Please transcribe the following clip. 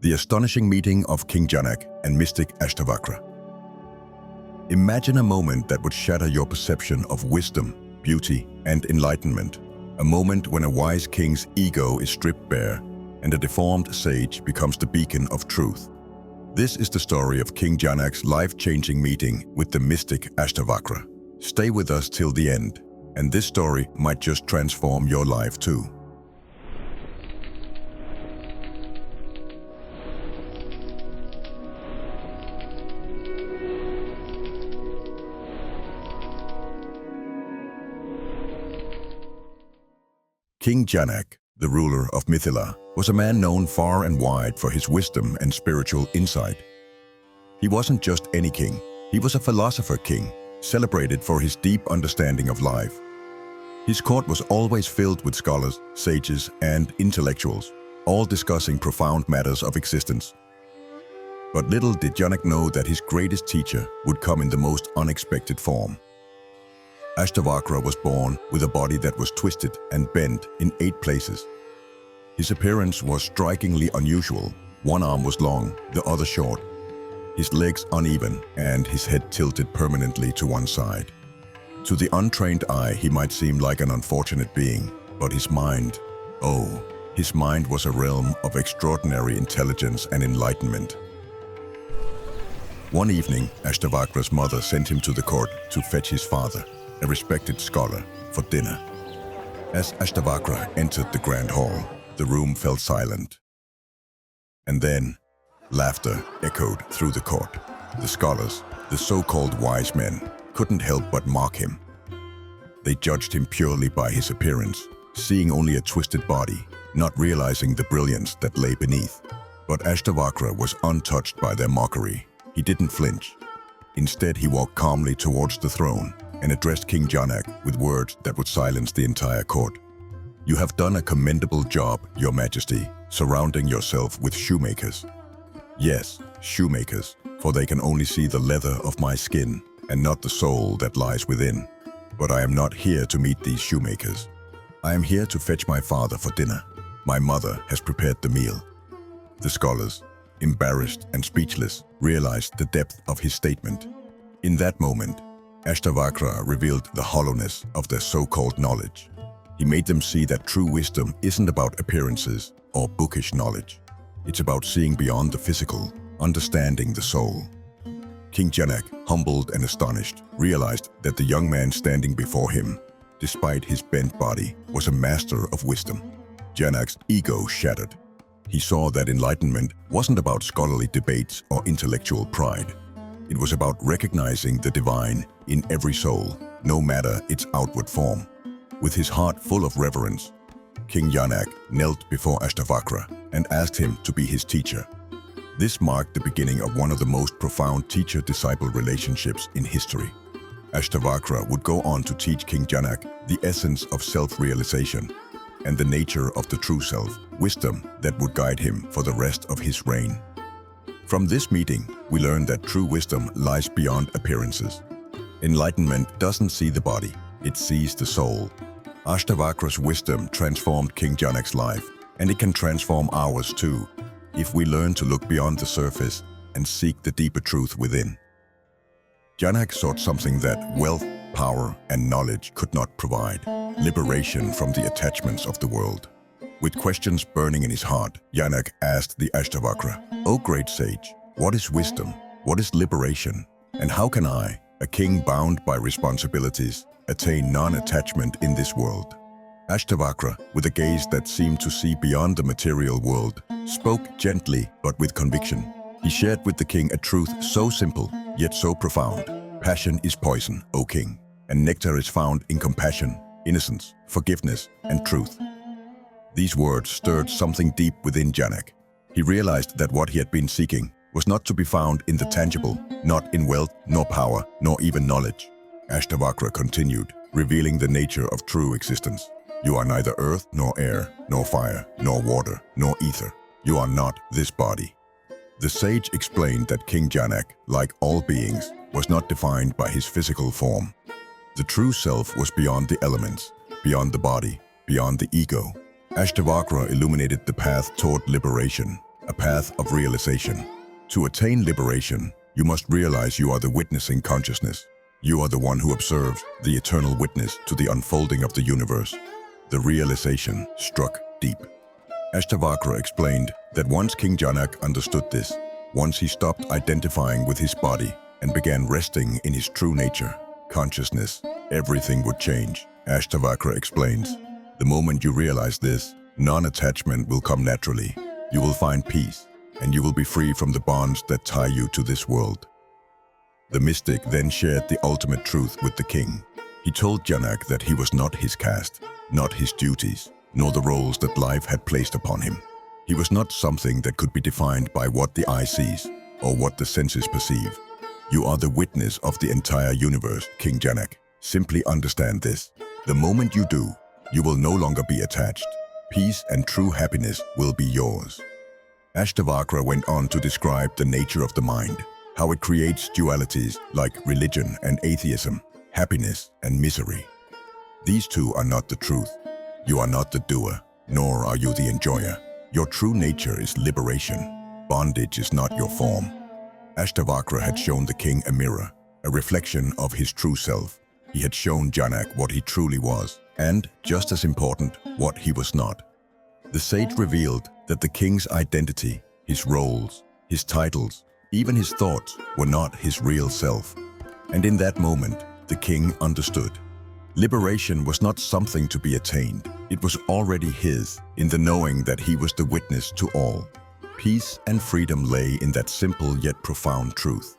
The astonishing meeting of King Janak and mystic Ashtavakra. Imagine a moment that would shatter your perception of wisdom, beauty, and enlightenment. A moment when a wise king's ego is stripped bare and a deformed sage becomes the beacon of truth. This is the story of King Janak's life-changing meeting with the mystic Ashtavakra. Stay with us till the end, and this story might just transform your life too. King Janak, the ruler of Mithila, was a man known far and wide for his wisdom and spiritual insight. He wasn't just any king, he was a philosopher-king, celebrated for his deep understanding of life. His court was always filled with scholars, sages, and intellectuals, all discussing profound matters of existence. But little did Janak know that his greatest teacher would come in the most unexpected form. Ashtavakra was born with a body that was twisted and bent in 8 places. His appearance was strikingly unusual. One arm was long, the other short, his legs uneven, and his head tilted permanently to one side. To the untrained eye, he might seem like an unfortunate being, but his mind was a realm of extraordinary intelligence and enlightenment. One evening, Ashtavakra's mother sent him to the court to fetch his father, a respected scholar, for dinner. As Ashtavakra entered the grand hall, the room fell silent. And then, laughter echoed through the court. The scholars, the so-called wise men, couldn't help but mock him. They judged him purely by his appearance, seeing only a twisted body, not realizing the brilliance that lay beneath. But Ashtavakra was untouched by their mockery. He didn't flinch. Instead, he walked calmly towards the throne and addressed King Janak with words that would silence the entire court. "You have done a commendable job, Your Majesty, surrounding yourself with shoemakers. Yes, shoemakers, for they can only see the leather of my skin and not the soul that lies within. But I am not here to meet these shoemakers. I am here to fetch my father for dinner. My mother has prepared the meal." The scholars, embarrassed and speechless, realized the depth of his statement. In that moment, Ashtavakra revealed the hollowness of their so-called knowledge. He made them see that true wisdom isn't about appearances or bookish knowledge. It's about seeing beyond the physical, understanding the soul. King Janak, humbled and astonished, realized that the young man standing before him, despite his bent body, was a master of wisdom. Janak's ego shattered. He saw that enlightenment wasn't about scholarly debates or intellectual pride. It was about recognizing the divine in every soul, no matter its outward form. With his heart full of reverence, King Janak knelt before Ashtavakra and asked him to be his teacher. This marked the beginning of one of the most profound teacher-disciple relationships in history. Ashtavakra would go on to teach King Janak the essence of self-realization and the nature of the true self, wisdom that would guide him for the rest of his reign. From this meeting, we learn that true wisdom lies beyond appearances. Enlightenment doesn't see the body, it sees the soul. Ashtavakra's wisdom transformed King Janak's life, and it can transform ours too, if we learn to look beyond the surface and seek the deeper truth within. Janak sought something that wealth, power, and knowledge could not provide: liberation from the attachments of the world. With questions burning in his heart, Janak asked the Ashtavakra, "O great sage, what is wisdom? What is liberation? And how can I, a king bound by responsibilities, attain non-attachment in this world?" Ashtavakra, with a gaze that seemed to see beyond the material world, spoke gently but with conviction. He shared with the king a truth so simple, yet so profound. "Passion is poison, O king, and nectar is found in compassion, innocence, forgiveness, and truth." These words stirred something deep within Janak. He realized that what he had been seeking was not to be found in the tangible, not in wealth, nor power, nor even knowledge. Ashtavakra continued, revealing the nature of true existence. "You are neither earth, nor air, nor fire, nor water, nor ether. You are not this body." The sage explained that King Janak, like all beings, was not defined by his physical form. The true self was beyond the elements, beyond the body, beyond the ego. Ashtavakra illuminated the path toward liberation. a path of realization. To attain liberation, you must realize you are the witnessing consciousness. You are the one who observes the eternal witness to the unfolding of the universe. The realization struck deep. Ashtavakra explained that once King Janak understood this, once he stopped identifying with his body and began resting in his true nature, consciousness, everything would change. Ashtavakra explains, the moment you realize this, non-attachment will come naturally. You will find peace, and you will be free from the bonds that tie you to this world. The mystic then shared the ultimate truth with the king. He told Janak that he was not his caste, not his duties, nor the roles that life had placed upon him. He was not something that could be defined by what the eye sees or what the senses perceive. You are the witness of the entire universe, King Janak. Simply understand this. The moment you do, you will no longer be attached. Peace and true happiness will be yours. Ashtavakra went on to describe the nature of the mind, how it creates dualities like religion and atheism, happiness and misery. These two are not the truth. You are not the doer, nor are you the enjoyer. Your true nature is liberation. Bondage is not your form. Ashtavakra had shown the king a mirror, a reflection of his true self. He had shown Janak what he truly was, and, just as important, what he was not. The sage revealed that the king's identity, his roles, his titles, even his thoughts were not his real self. And in that moment, the king understood. Liberation was not something to be attained. It was already his, in the knowing that he was the witness to all. Peace and freedom lay in that simple yet profound truth.